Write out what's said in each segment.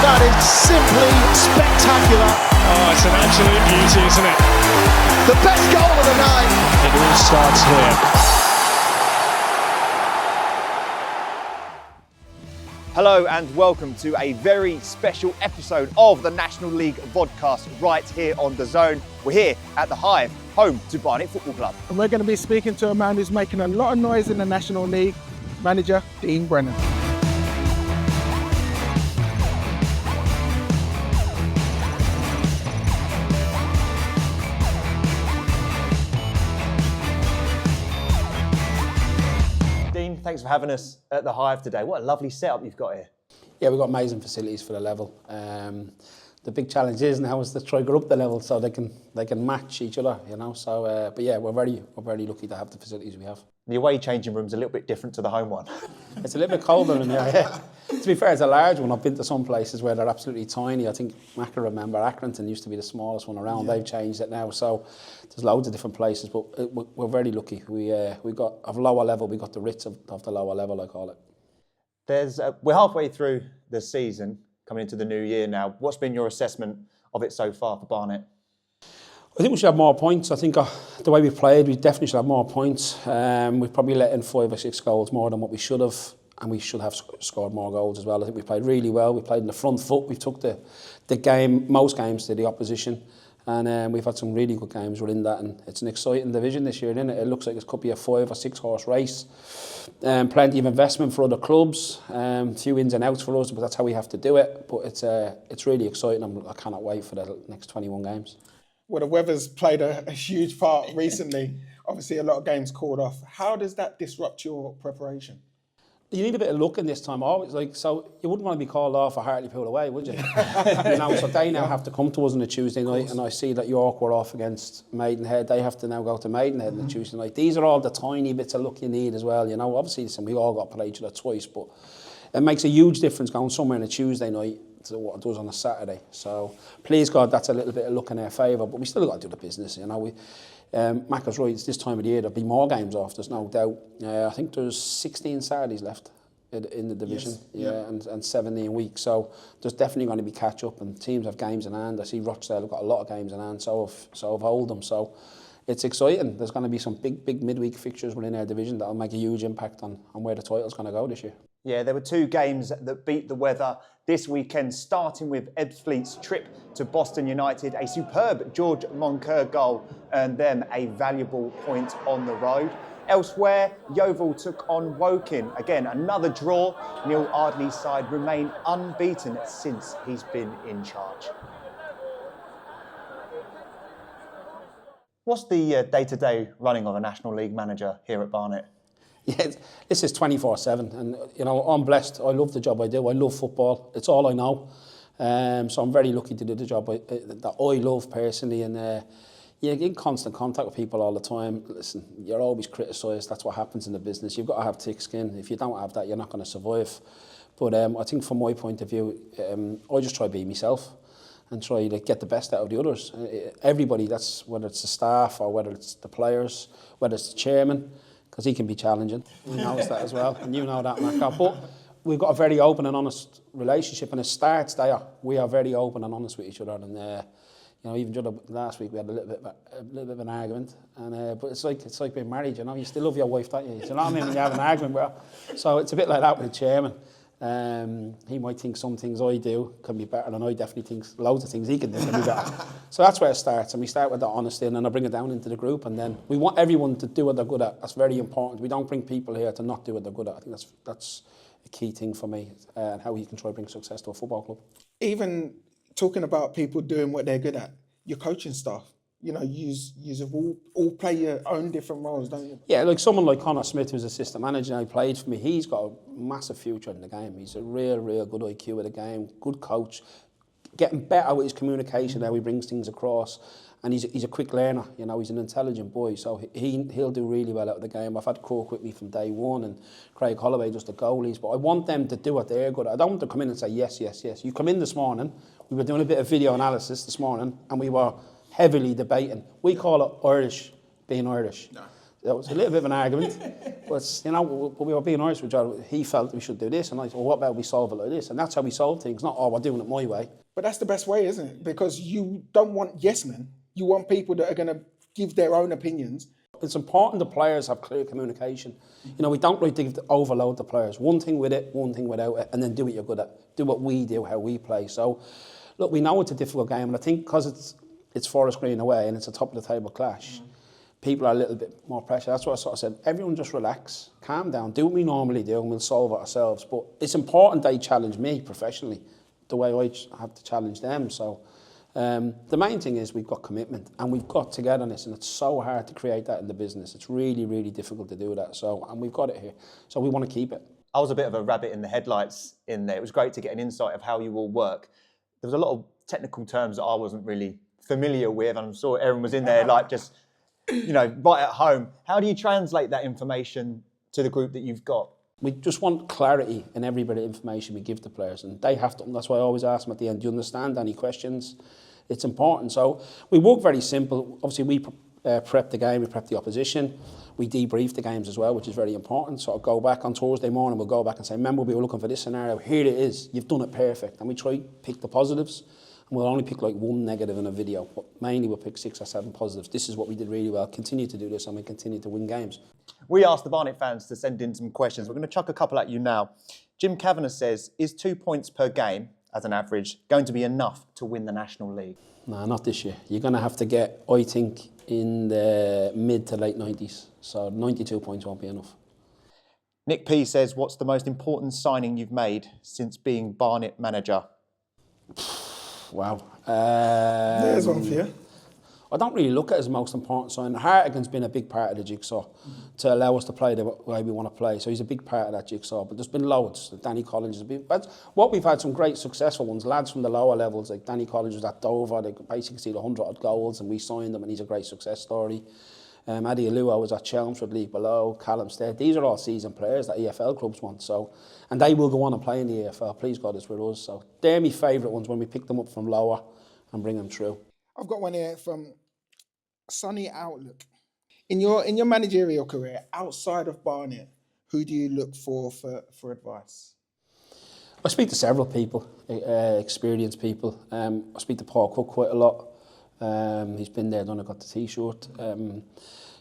That is simply spectacular. Oh, it's an absolute beauty, isn't it? The best goal of the night. It all starts here. Hello and welcome to a very special episode of the National League Vodcast right here on DAZN. We're here at the Hive, home to Barnet Football Club. And we're going to be speaking to a man who's making a lot of noise in the National League, manager Dean Brennan. Dean, thanks for having us at the Hive today. What a lovely setup you've got here. Yeah, we've got amazing facilities for the level. The big challenge is now is to try to go up the level so they can match each other, you know. So, but yeah, we're very lucky to have the facilities we have. The away changing room's a little bit different to the home one. It's a little bit colder in there. Yeah. To be fair, it's a large one. I've been to some places where they're absolutely tiny. I think Mac will remember Accrington used to be the smallest one around. Yeah. They've changed it now, so there's loads of different places. But we're very lucky. We got of lower level. We got the Ritz of the lower level, I call it. We're halfway through the season, coming into the new year now. What's been your assessment of it so far for Barnet? I think we should have more points. I think the way we played, we definitely should have more points. We've probably let in 5 or 6 goals more than what we should have, and we should have scored more goals as well. I think we played really well. We played in the front foot. We took the game, most games, to the opposition, and we've had some really good games within that. And it's an exciting division this year, isn't it? It looks like it could be a 5 or 6 horse race. Plenty of investment for other clubs, few ins and outs for us, but that's how we have to do it. But it's really exciting. I cannot wait for the next 21 games. Well, the weather's played a huge part recently. Obviously, a lot of games called off. How does that disrupt your preparation? You need a bit of luck in this time. Always, so you wouldn't want to be called off for Hartlepool away, would you? You know, so they now have to come to us on a Tuesday night, and I see that York were off against Maidenhead. They have to now go to Maidenhead on a Tuesday night. These are all the tiny bits of luck you need as well. You know, obviously, listen, we all got to play each other twice, but it makes a huge difference going somewhere on a Tuesday night to what it does on a Saturday. So please God, that's a little bit of luck in our favour, but we still got to do the business. You know, Mac was right. It's this time of the year there'll be more games off. There's no doubt. I think there's 16 Saturdays left in the division, yes. and 17 weeks. So there's definitely going to be catch up, and teams have games in hand. I see Rochdale have got a lot of games in hand. So have Oldham. So it's exciting. There's going to be some big midweek fixtures within our division that'll make a huge impact on where the title's going to go this year. Yeah, there were 2 games that beat the weather this weekend, starting with Ebbsfleet's trip to Boston United. A superb George Moncur goal earned them a valuable point on the road. Elsewhere, Yeovil took on Woking. Again, another draw. Neil Ardley's side remain unbeaten since he's been in charge. What's the day-to-day running of a National League manager here at Barnet? Yeah, this is 24/7, and you know, I'm blessed. I love the job I do. I love football. It's all I know. So I'm very lucky to do the job that I love personally, and you're in constant contact with people all the time. Listen, you're always criticised. That's what happens in the business. You've got to have thick skin. If you don't have that, you're not going to survive. But I think from my point of view, I just try to be myself and try to get the best out of the others. Everybody, that's whether it's the staff or whether it's the players, whether it's the chairman, because he can be challenging. He knows that as well, and you know that, Marco. But we've got a very open and honest relationship, and it starts there. We are very open and honest with each other, and you know, even last week we had a little bit of an argument, and but it's like being married. You know, you still love your wife, don't you? You know what I mean? When you have an argument, well, so it's a bit like that with the chairman. He might think some things I do can be better, and I definitely think loads of things he can do can be better. So that's where it starts, and we start with the honesty, and then I bring it down into the group, and then we want everyone to do what they're good at. That's very important. We don't bring people here to not do what they're good at. I think that's a key thing for me, and how you can try to bring success to a football club. Even talking about people doing what they're good at, your coaching staff, you know, you all play your own different roles, don't you? Yeah, like someone like Connor Smith, who's assistant manager, he played for me. He's got a massive future in the game. He's a real good IQ of the game, good coach, getting better with his communication, how he brings things across, and he's a quick learner. You know, he's an intelligent boy, so he'll do really well out of the game. I've had Cork with me from day one, and Craig Holloway does the goalies, but I want them to do what they're good at. I don't want them to come in and say yes. You come in this morning. We were doing a bit of video analysis this morning, and we were heavily debating. We call it Irish being Irish. No. It was a little bit of an argument, but you know, we were being honest with each other. He felt we should do this, and I thought, well, what about we solve it like this? And that's how we solve things, not, oh, we're doing it my way. But that's the best way, isn't it? Because you don't want yes men. You want people that are going to give their own opinions. It's important the players have clear communication. You know, we don't like to overload the players. One thing with it, one thing without it, and then do what you're good at. Do what we do, how we play. So, look, we know it's a difficult game, and I think because it's Forest Green away and it's a top of the table clash, people are a little bit more pressure. That's what I sort of said. Everyone just relax, calm down, do what we normally do, and we'll solve it ourselves. But it's important they challenge me professionally the way I have to challenge them. So the main thing is we've got commitment and we've got togetherness, and it's so hard to create that in the business. It's really, really difficult to do that. So, and we've got it here. So we want to keep it. I was a bit of a rabbit in the headlights in there. It was great to get an insight of how you all work. There was a lot of technical terms that I wasn't really familiar with, and I'm sure everyone was in there like just, you know, right at home. How do you translate that information to the group that you've got? We just want clarity in every bit of information we give to players, and they have to. That's why I always ask them at the end, do you understand any questions? It's important. So we work very simple. Obviously, we prep the game, we prep the opposition. We debrief the games as well, which is very important. So I'll go back on Thursday morning, we'll go back and say, remember, we were looking for this scenario. Here it is. You've done it perfect. And we try to pick the positives. And we'll only pick like one negative in a video, but mainly we'll pick 6 or 7 positives. This is what we did really well. Continue to do this, and we continue to win games. We asked the Barnet fans to send in some questions. We're going to chuck a couple at you now. Jim Kavanagh says, is 2 points per game, as an average, going to be enough to win the National League? No, not this year. You're going to have to get, I think, in the mid to late 90s. So 92 points won't be enough. Nick P says, what's the most important signing you've made since being Barnet manager? Wow. There's one for you. I don't really look at it as the most important sign. Hartigan's been a big part of the jigsaw to allow us to play the way we want to play. So he's a big part of that jigsaw. But there's been loads. Danny Collins has been. That's what we've had, some great successful ones. Lads from the lower levels, like Danny Collins was at Dover. They basically see the 100 goals, and we signed him, and he's a great success story. Adi Alua was at Chelmsford League below. Callum Stead. These are all seasoned players that EFL clubs want. So, and they will go on and play in the EFL. Please God, it's with us. So they're my favourite ones when we pick them up from lower and bring them through. I've got one here from Sunny Outlook. In your managerial career, outside of Barnet, who do you look for advice? I speak to several people, experienced people. I speak to Paul Cook quite a lot. He's been there, done it, got the T-shirt.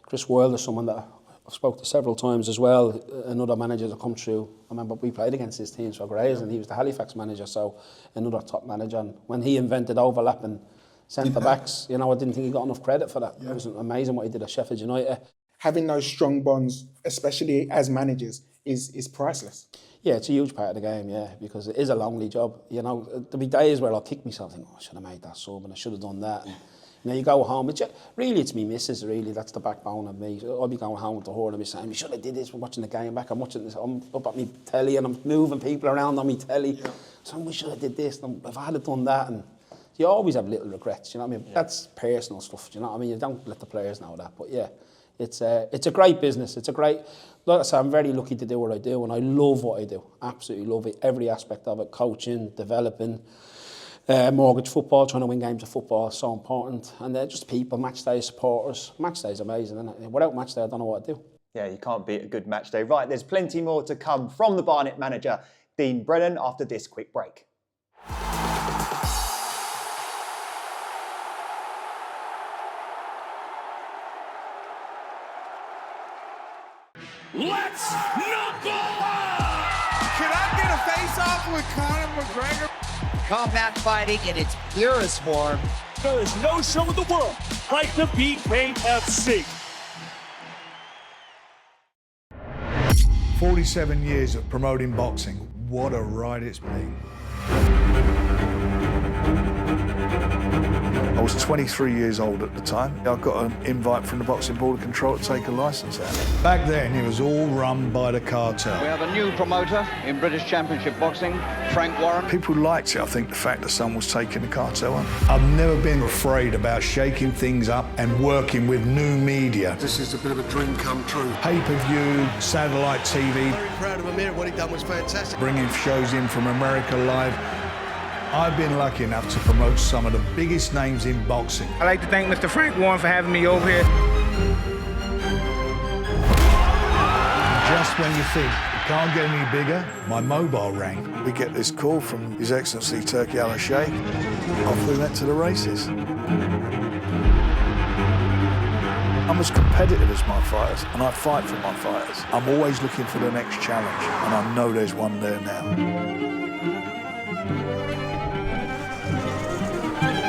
Chris Wilder, someone that I've spoke to several times as well. Another manager that come through. I remember we played against his team for Grays, and he was the Halifax manager, so another top manager. And when he invented overlapping centre-backs, you know, I didn't think he got enough credit for that. It was amazing what he did at Sheffield United. Having those strong bonds, especially as managers, is priceless. Yeah, it's a huge part of the game, yeah, because it is a lonely job. You know, there'll be days where I'll kick myself, think, oh, I should have made that sub and I should have done that. And, you know, you go home, it's me missus, really, that's the backbone of me. I'll be going home with the whole and be saying, we should have did this, we're watching the game back, I'm watching this, I'm up at my telly and I'm moving people around on my telly. Yeah. So we should have did this, and if I had done that, and you always have little regrets, you know what I mean? Yeah. That's personal stuff, you know what I mean? You don't let the players know that, but yeah. It's a great business. It's a great, like I said, I'm very lucky to do what I do, and I love what I do. Absolutely love it. Every aspect of it, coaching, developing, mortgage football, trying to win games of football is so important. And they're just people, match day supporters. Match day is amazing, isn't it? Without match day, I don't know what to do. Yeah, you can't beat a good match day. Right, there's plenty more to come from the Barnet manager, Dean Brennan, after this quick break. Let's knuckle up! Can I get a face-off with Conor McGregor? Combat fighting in its purest form. There is no show in the world like the BKFC. 47 years of promoting boxing. What a ride it's been. I was 23 years old at the time. I got an invite from the Boxing Board of Control to take a licence out. Back then, it was all run by the cartel. We have a new promoter in British Championship Boxing, Frank Warren. People liked it, I think, the fact that someone was taking the cartel on. I've never been afraid about shaking things up and working with new media. This is a bit of a dream come true. Pay-per-view, satellite TV. Very proud of Amir, what he done was fantastic. Bringing shows in from America Live. I've been lucky enough to promote some of the biggest names in boxing. I'd like to thank Mr. Frank Warren for having me over here. just when you think it can't get any bigger, my mobile rang. We get this call from His Excellency Turki Al-Sheikh. Off we went to the races. I'm as competitive as my fighters, and I fight for my fighters. I'm always looking for the next challenge, and I know there's one there now.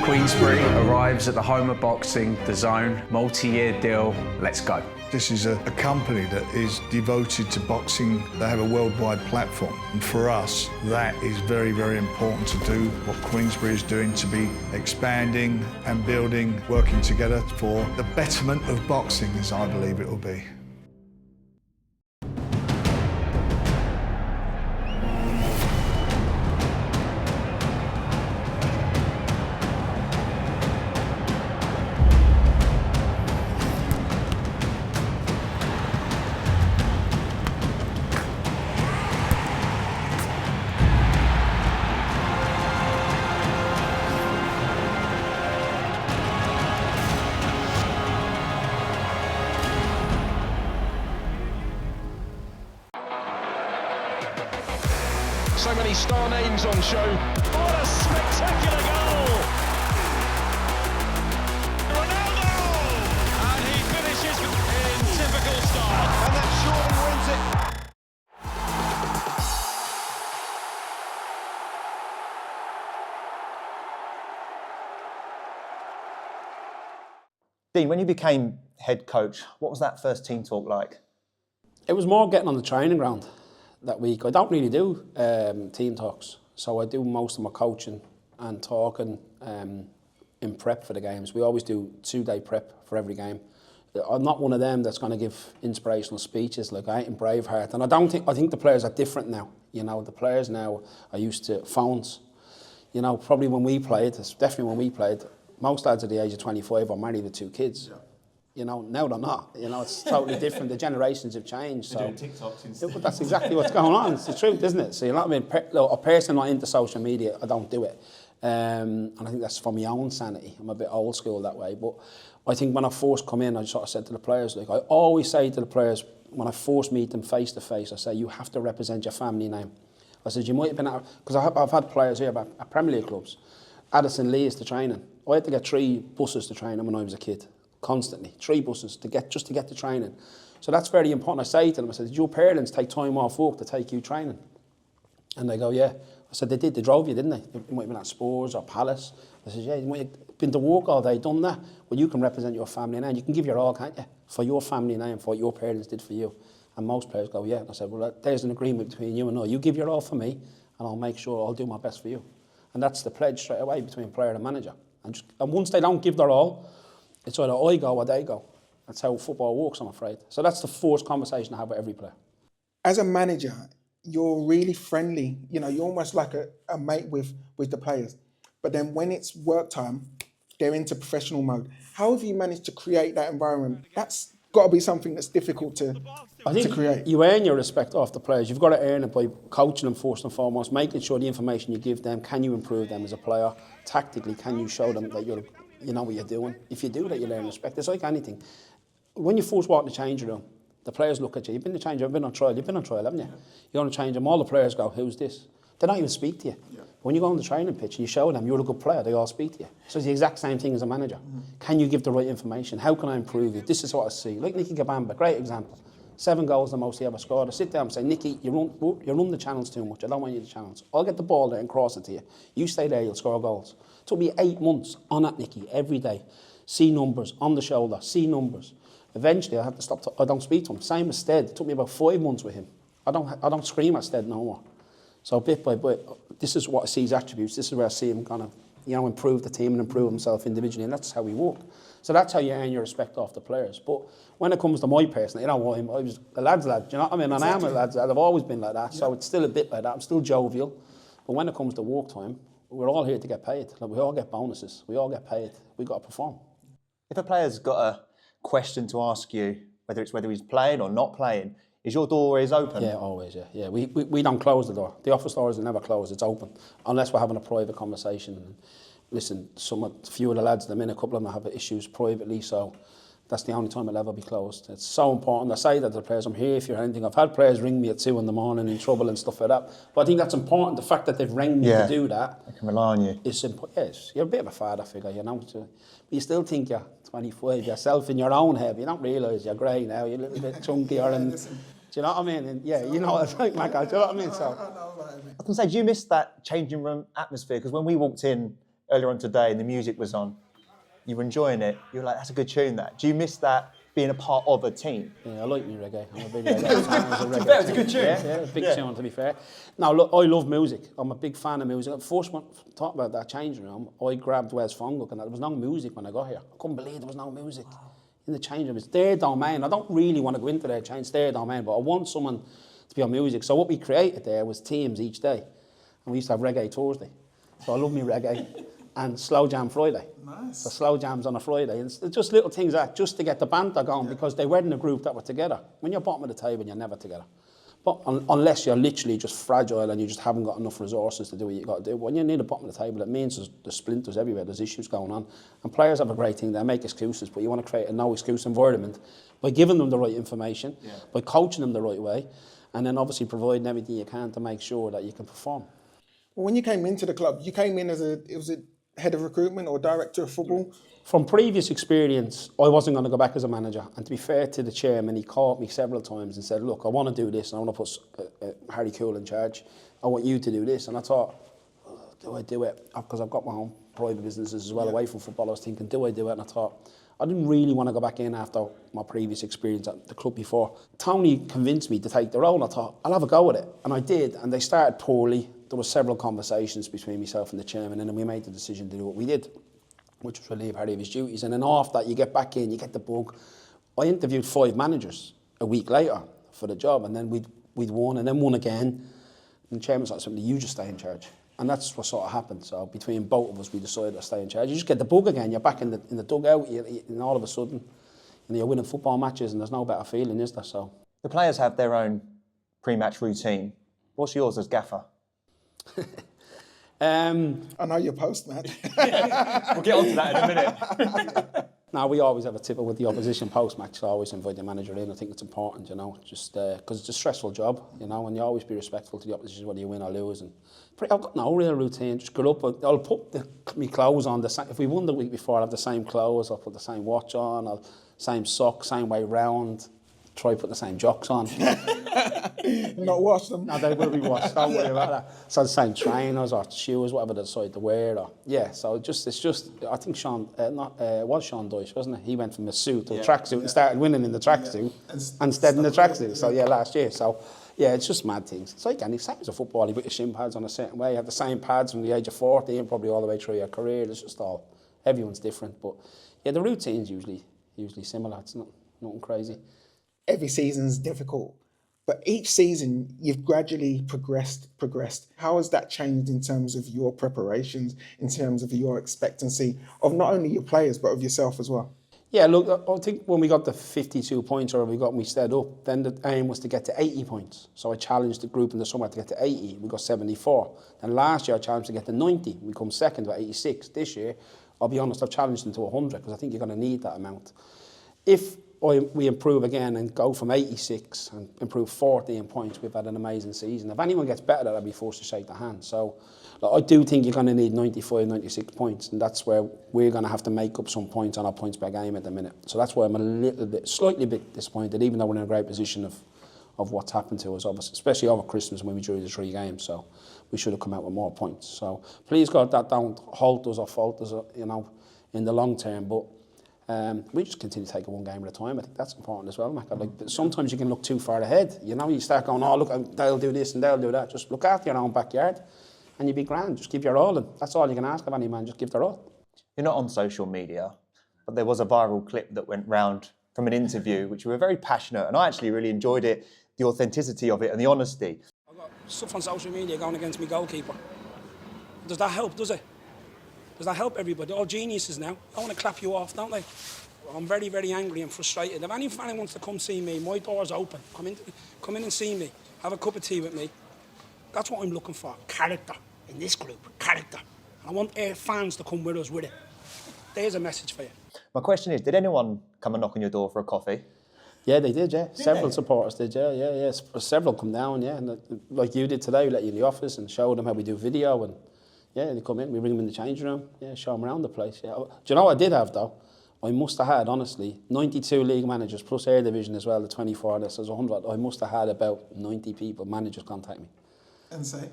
Queensbury arrives at the home of boxing, DAZN, multi-year deal, let's go. This is a company that is devoted to boxing. They have a worldwide platform. And for us, that is very, very important to do what Queensbury is doing, to be expanding and building, working together for the betterment of boxing, as I believe it will be. So many star names on show. What a spectacular goal! Ronaldo! And he finishes in typical style. And that surely wins it. Dean, when you became head coach, what was that first team talk like? It was more getting on the training ground that week. I don't really do team talks, so I do most of my coaching and talking in prep for the games. We always do 2-day prep for every game. I'm not one of them that's going to give inspirational speeches like I ain't in Braveheart, and I think the players are different now. You know, the players now are used to phones. You know, probably when we played, definitely when we played, most lads at the age of 25 are married with 2 kids. Yeah. You know, now they're not. You know, it's totally different. The generations have changed. They're doing TikToks instead. That's exactly what's going on. It's the truth, isn't it? So, you know what I mean? A person not into social media, I don't do it. And I think that's for my own sanity. I'm a bit old school that way. But I think when I first come in, I sort of said to the players, like I always say to the players, when I first meet them face to face, I say, you have to represent your family name. I said, you might have been out, because I've had players here at Premier League clubs. Addison Lee is to training. I had to get 3 buses to train him when I was a kid. Constantly, 3 buses to get to training. So that's very important. I say to them, I said, did your parents take time off work to take you training? And they go, yeah. I said, they did, they drove you, didn't they? You might have been at Spurs or Palace. I said, yeah, you might have been to work all day, done that. Well, you can represent your family name. You can give your all, can't you? For your family name, for what your parents did for you. And most players go, yeah. And I said, well, there's an agreement between you and I. You give your all for me, and I'll make sure I'll do my best for you. And that's the pledge straight away between player and manager. And once they don't give their all, it's either I go or they go. That's how football works, I'm afraid. So that's the first conversation I have with every player. As a manager, you're really friendly. You know, you're almost like a mate with the players. But then when it's work time, they're into professional mode. How have you managed to create that environment? That's got to be something that's difficult to create. You earn your respect off the players. You've got to earn it by coaching them first and foremost, making sure the information you give them, can you improve them as a player? Tactically, can you show them that you know what you're doing? If you do that, you learn respect. It's like anything. When you first walk in the changing room, the players look at you. You've been in the change room, you've been on trial, haven't you? You're on the change room, all the players go, who's this? They don't even speak to you. Yeah. When you go on the training pitch and you show them you're a good player, they all speak to you. So it's the exact same thing as a manager. Can you give the right information? How can I improve you? This is what I see. Like Nicky Gabamba, great example. 7 goals the most he ever scored. I sit down and say, Nicky, you run the channels too much. I don't want you to channels. I'll get the ball there and cross it to you. You stay there, you'll score goals. It took me 8 months on that, Nicky, every day. See numbers, on the shoulder, see numbers. Eventually, I had to stop. I don't speak to him. Same as Stead. It took me about 5 months with him. I don't scream at Stead no more. So bit by bit, this is what I see his attributes. This is where I see him kind of, improve the team and improve himself individually, and that's how we work. So that's how you earn your respect off the players. But when it comes to my person, I was a lad's lad. You know what I mean? And exactly. I am a lad's lad. I've always been like that. Yeah. So it's still a bit like that. I'm still jovial. But when it comes to work time, we're all here to get paid. Like, we all get bonuses. We all get paid. We got to perform. If a player's got a question to ask you, whether he's playing or not playing, is your door always open? Yeah, always, yeah. We don't close the door. The office doors are never closed, it's open. Unless we're having a private conversation. And listen, a few of the lads, a couple of them have issues privately, so that's the only time it'll ever be closed. It's so important. I say that to the players, I'm here if you're anything. I've had players ring me at 2 in the morning in trouble and stuff like that. But I think that's important. The fact that they've rang me to do that. They can rely on you. It's important. Yes, you're a bit of a father figure, you know. But you still think you're 25 yourself in your own head. You don't realise you're grey now. You're a little bit chunkier and... Do you know what I mean? And yeah, you know what it's like, Macca. Do you know what I mean? So, I was going to say, do you miss that changing room atmosphere? Because when we walked in earlier on today and the music was on, you were enjoying it. You were like, that's a good tune, that. Do you miss that being a part of a team? Yeah, I like me reggae. I'm a big reggae fan. It's a good tune. Yeah, it's a big tune, to be fair. Now, look, I love music. I'm a big fan of music. First one, talk about that changing room, I grabbed Wes Fonguk and there was no music when I got here. I couldn't believe there was no music. In the change room, it's their domain. I don't really want to go into their change, it's their domain, but I want someone to be on music. So what we created there was teams each day. And we used to have reggae Thursday. So I love me reggae. And slow jam Friday. Nice. So slow jams on a Friday. And it's just little things like just to get the banter going because they weren't in a group that were together. When you're bottom of the table, you're never together. But unless you're literally just fragile and you just haven't got enough resources to do what you got to do. When you're near the bottom of the table, it means there's splinters everywhere, there's issues going on. And players have a great thing, they make excuses, but you want to create a no-excuse environment by giving them the right information, by coaching them the right way, and then obviously providing everything you can to make sure that you can perform. Well, when you came into the club, you came in as a head of recruitment or director of football? From previous experience, I wasn't going to go back as a manager. And to be fair to the chairman, he called me several times and said, look, I want to do this and I want to put Harry Cool in charge. I want you to do this. And I thought, do I do it? Because I've got my own private businesses as well away from football. I was thinking, do I do it? And I thought, I didn't really want to go back in after my previous experience at the club before. Tony convinced me to take the role. I thought, I'll have a go at it. And I did. And they started poorly. There were several conversations between myself and the chairman, and then we made the decision to do what we did, which was relieve Harry of his duties. And then after that, you get back in, you get the bug. I interviewed 5 managers a week later for the job, and then we'd won, and then won again. And the chairman said, you just stay in charge. And that's what sort of happened. So between both of us, we decided to stay in charge. You just get the bug again. You're back in the dugout, and all of a sudden, you're winning football matches, and there's no better feeling, is there? So the players have their own pre-match routine. What's yours as gaffer? I know your post-match. We'll get on to that in a minute. Now, we always have a tipper with the opposition post-match. I always invite the manager in. I think it's important, you know, just because it's a stressful job, you know, and you always be respectful to the opposition whether you win or lose. And I've got no real routine. Just get up. I'll put my clothes on. If we won the week before, I'll have the same clothes. I'll put the same watch on. Same socks, same way round. Try put the same jocks on. Not wash them. No, they will be washed. Don't worry about that. So the same trainers or shoes, whatever they decide to wear. So it's just. I think Sean, was Sean Dyche, wasn't it? He went from a suit to a tracksuit and started winning in the tracksuit instead in the tracksuit. So last year. So it's just mad things. It's like any same as a football. You put your shin pads on a certain way. You have the same pads from the age of 40 and probably all the way through your career. It's just all. Everyone's different, but the routine's usually similar. It's nothing crazy. Every season's difficult, but each season you've gradually progressed. How has that changed in terms of your preparations, in terms of your expectancy of not only your players, but of yourself as well? Yeah, look, I think when we got the 52 points or we stayed up, then the aim was to get to 80 points. So I challenged the group in the summer to get to 80. We got 74. Then last year I challenged to get to 90. We come second at 86. This year, I'll be honest, I've challenged them to 100 because I think you're going to need that amount. If we improve again and go from 86 and improve 40 in points, we've had an amazing season. If anyone gets better, I'll be forced to shake their hand. So I do think you're going to need 95, 96 points, and that's where we're going to have to make up some points on our points per game at the minute. So that's why I'm slightly bit disappointed, even though we're in a great position of what's happened to us, obviously, especially over Christmas when we drew the 3 games. So we should have come out with more points. So please God, that don't halt us or fault us, you know, in the long term. But we just continue to take it one game at a time. I think that's important as well, Mac. Like, sometimes you can look too far ahead. You know, you start going, oh, look, they'll do this and they'll do that. Just look after your own backyard and you'll be grand. Just give your all. And that's all you can ask of any man, just give their all. You're not on social media, but there was a viral clip that went round from an interview, which you were very passionate, and I actually really enjoyed it, the authenticity of it and the honesty. I've got stuff on social media going against me goalkeeper. Does that help, does it? Does that help everybody? They're all geniuses now. I want to clap you off, don't they? I'm very, very angry and frustrated. If any fan wants to come see me, my door's open. Come in and see me. Have a cup of tea with me. That's what I'm looking for. Character in this group. Character. And I want fans to come with us with it. There's a message for you. My question is, did anyone come and knock on your door for a coffee? Yeah, they did, yeah. Several supporters did, yeah. Several come down, yeah. And like you did today, we let you in the office and show them how we do video. And yeah, they come in, we bring them in the changing room, yeah, show them around the place. Yeah. Do you know what I did have, though? I must have had, honestly, 92 league managers plus Air Division as well, the 24, this is 100. I must have had about 90 people, managers contact me. And say?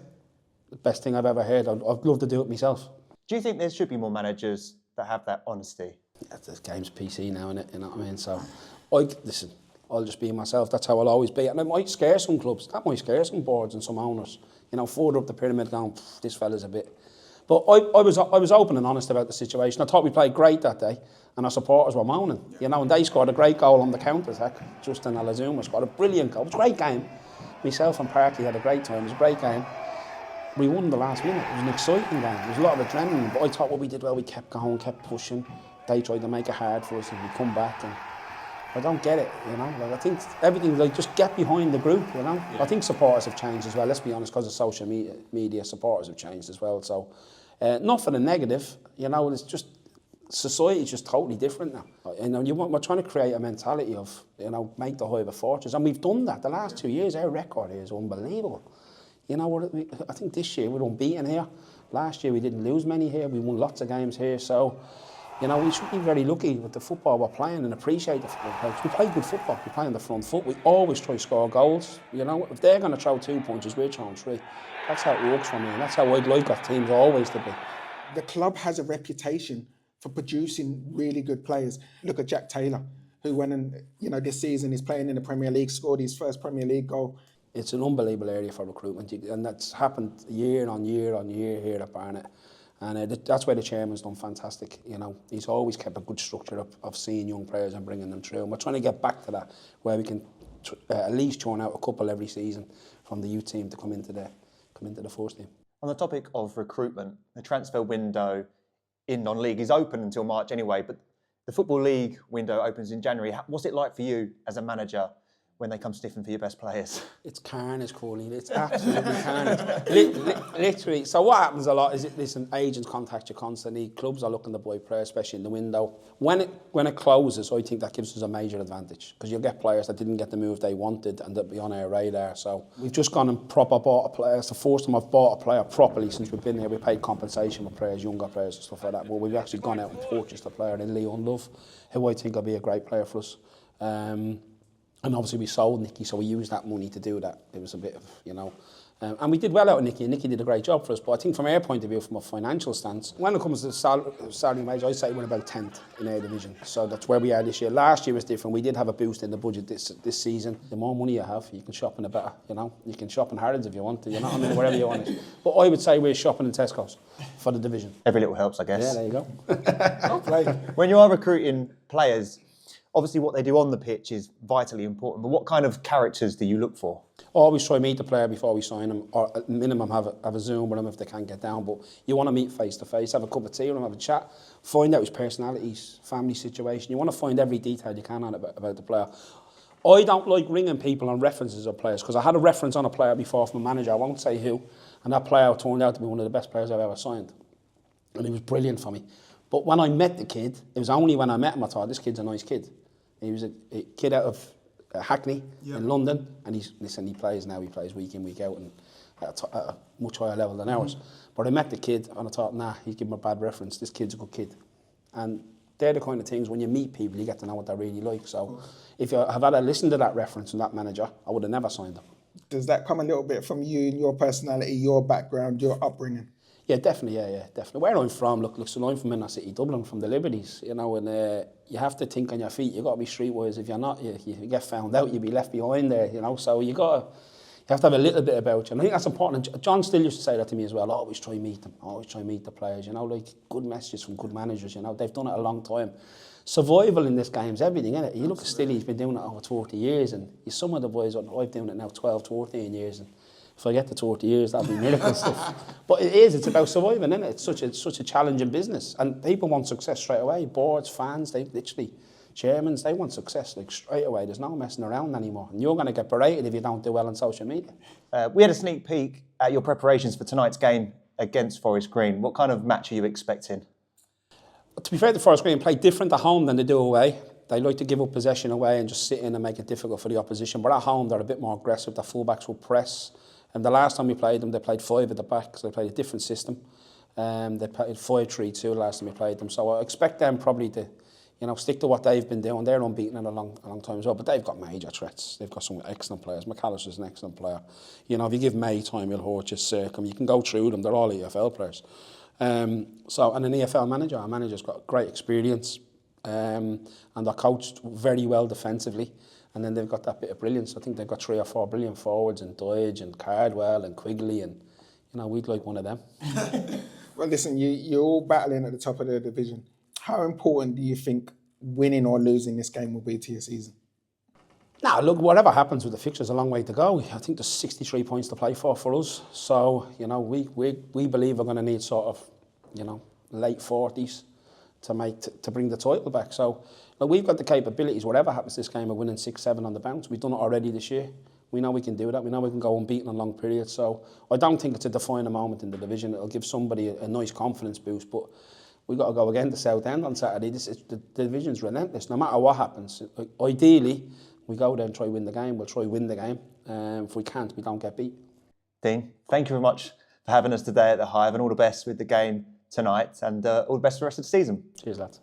The best thing I've ever heard. I'd love to do it myself. Do you think there should be more managers that have that honesty? Yeah, the game's PC now, innit? You know what I mean? So, listen, I'll just be myself. That's how I'll always be. And it might scare some clubs. That might scare some boards and some owners. You know, further up the pyramid going, this fella's a bit... But I was open and honest about the situation. I thought we played great that day, and our supporters were moaning. You know, and they scored a great goal on the counter-attack. Justin Alazuma scored a brilliant goal. It was a great game. Myself and Parky had a great time. It was a great game. We won the last minute. It was an exciting game. There was a lot of adrenaline. But I thought what we did well, we kept going, kept pushing. They tried to make it hard for us, and we come back. And I don't get it, you know. Like, I think everything, like, just get behind the group, you know. Yeah. I think supporters have changed as well. Let's be honest, because of social media, supporters have changed as well. So, not for the negative, you know. It's just society's just totally different now. You know, we're trying to create a mentality of, you know, make the Hive a fortress, and we've done that. The last 2 years, our record here is unbelievable. You know, I think this year we're unbeaten here. Last year we didn't lose many here. We won lots of games here. So, you know, we should be very lucky with the football we're playing and appreciate the football. We play good football. We play on the front foot. We always try to score goals. You know, if they're going to throw 2 punches, we're throwing 3. That's how it works for me, and that's how I'd like our teams always to be. The club has a reputation for producing really good players. Look at Jack Taylor, who went and, you know, this season is playing in the Premier League, scored his first Premier League goal. It's an unbelievable area for recruitment, and that's happened year on year here at Barnet. And that's where the chairman's done fantastic. You know, he's always kept a good structure of seeing young players and bringing them through. And we're trying to get back to that, where we can at least churn out a couple every season from the youth team to come into the first team. On the topic of recruitment, the transfer window in non-league is open until March anyway, but the Football League window opens in January. What's it like for you as a manager when they come sniffing for your best players? It's carnage, Corley. It's absolutely carnage. Literally. So what happens a lot is, listen, agents contact you constantly. Clubs are looking to buy players, especially in the window. When it closes, I think that gives us a major advantage, because you'll get players that didn't get the move they wanted and they'll be on our radar. So we've just gone and proper bought a player. It's the first time I've bought a player properly since we've been here. We paid compensation for players, younger players and stuff like that. But we've actually gone out and purchased a player in Leon Love, who I think will be a great player for us. And obviously we sold Nicky, so we used that money to do that. It was a bit of, you know... and we did well out of Nicky, and Nicky did a great job for us. But I think from our point of view, from a financial stance, when it comes to salary wage, I'd say we're about 10th in our division. So that's where we are this year. Last year was different. We did have a boost in the budget this season. The more money you have, you can shop in a better, you know. You can shop in Harrods if you want to, you know what I mean, wherever you want it. But I would say we're shopping in Tesco's for the division. Every little helps, I guess. Yeah, there you go. When you are recruiting players, obviously what they do on the pitch is vitally important, but what kind of characters do you look for? Always try to meet the player before we sign them, or at minimum have a Zoom with them if they can't get down. But you want to meet face to face, have a cup of tea with them, have a chat, find out his personalities, family situation. You want to find every detail you can about the player. I don't like ringing people on references of players, because I had a reference on a player before from a manager, I won't say who, and that player turned out to be one of the best players I've ever signed. And he was brilliant for me. But when I met the kid, it was only when I met him I thought, this kid's a nice kid. He was a kid out of Hackney in London, and he plays now. He plays week in, week out, and at a much higher level than ours. But I met the kid, and I thought, nah, he's giving him a bad reference. This kid's a good kid. And they're the kind of things, when you meet people, you get to know what they're really like. So if you have had to listen to that reference from that manager, I would have never signed them. Does that come a little bit from you and your personality, your background, your upbringing? Yeah, definitely, definitely. Where I'm from, look, so I'm from inner city Dublin, from the Liberties, you know, and you have to think on your feet. You've got to be streetwise. If you're not, you get found out, you'll be left behind there, you know. So you have to have a little bit about you. And I think that's important. John still used to say that to me as well. Always try and meet them. Always try and meet the players, you know, like good messages from good managers, you know. They've done it a long time. Survival in this game is everything, isn't it? You look at Stilly, he's been doing it over 40 years, and some of the boys, I've been doing it now 12, 14 years, and if I get to 40 years, that'll be miracle stuff. But it's about surviving, isn't it? It's such a challenging business. And people want success straight away. Boards, fans, they literally, chairmen, they want success like straight away. There's no messing around anymore. And you're going to get berated if you don't do well on social media. We had a sneak peek at your preparations for tonight's game against Forest Green. What kind of match are you expecting? To be fair to Forest Green, play different at home than they do away. They like to give up possession away and just sit in and make it difficult for the opposition. But at home, they're a bit more aggressive. The fullbacks will press. And the last time we played them, they played 5 at the back, so they played a different system. They played 5-3-2 the last time we played them. So I expect them probably to, stick to what they've been doing. They're unbeaten in a long time as well, but they've got major threats. They've got some excellent players. McAllister's an excellent player. If you give May time, he'll hurt you. Circum, you can go through them. They're all EFL players. And an EFL manager. Our manager's got great experience, and they're coached very well defensively. And then they've got that bit of brilliance. I think they've got 3 or 4 brilliant forwards, and Doidge and Cardwell and Quigley, and we'd like one of them. Well, listen, you're all battling at the top of the division. How important do you think winning or losing this game will be to your season? Now, look, whatever happens with the fixtures, a long way to go. I think there's 63 points to play for us. So, we believe we're going to need sort of, late 40s to bring the title back. So, we've got the capabilities, whatever happens this game, of winning 6-7 on the bounce. We've done it already this year. We know we can do that. We know we can go unbeaten on long periods. So I don't think it's a defining moment in the division. It'll give somebody a nice confidence boost. But we've got to go again to Southend on Saturday. The division's relentless. No matter what happens, ideally, we go there and try to win the game. We'll try to win the game. If we can't, we don't get beat. Dean, thank you very much for having us today at the Hive, and all the best with the game tonight, and all the best for the rest of the season. Cheers, lads.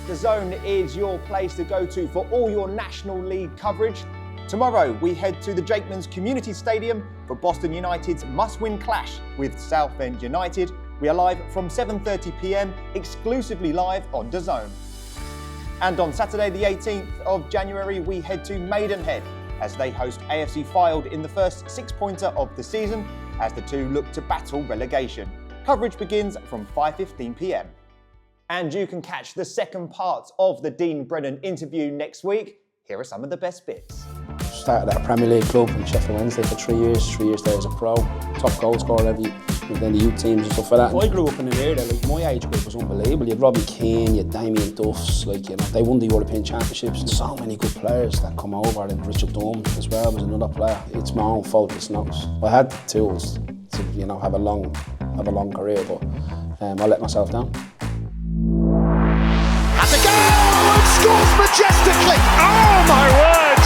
DAZN is your place to go to for all your National League coverage. Tomorrow, we head to the Jakeman's Community Stadium for Boston United's must-win clash with Southend United. We are live from 7:30 p.m, exclusively live on DAZN. And on Saturday, the 18th of January, we head to Maidenhead as they host AFC Fylde in the first 6-pointer of the season, as the two look to battle relegation. Coverage begins from 5:15 p.m. And you can catch the second part of the Dean Brennan interview next week. Here are some of the best bits. Started at a Premier League club in Sheffield Wednesday for 3 years. 3 years there as a pro. Top goal scorer and then the youth teams and stuff like that. I grew up in an area, my age group was unbelievable. You had Robbie Keane, you had Damien Duffs, they won the European Championships. And so many good players that come over, and Richard Dunn as well was another player. It's my own fault, it's not. I had the tools to, have a long career, but I let myself down. Has a goal and scores majestically. Oh my word!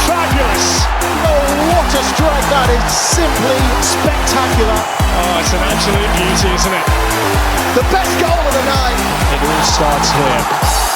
Fabulous! Oh, what a strike that is! Simply spectacular. Oh, it's an absolute beauty, isn't it? The best goal of the night. It all starts here.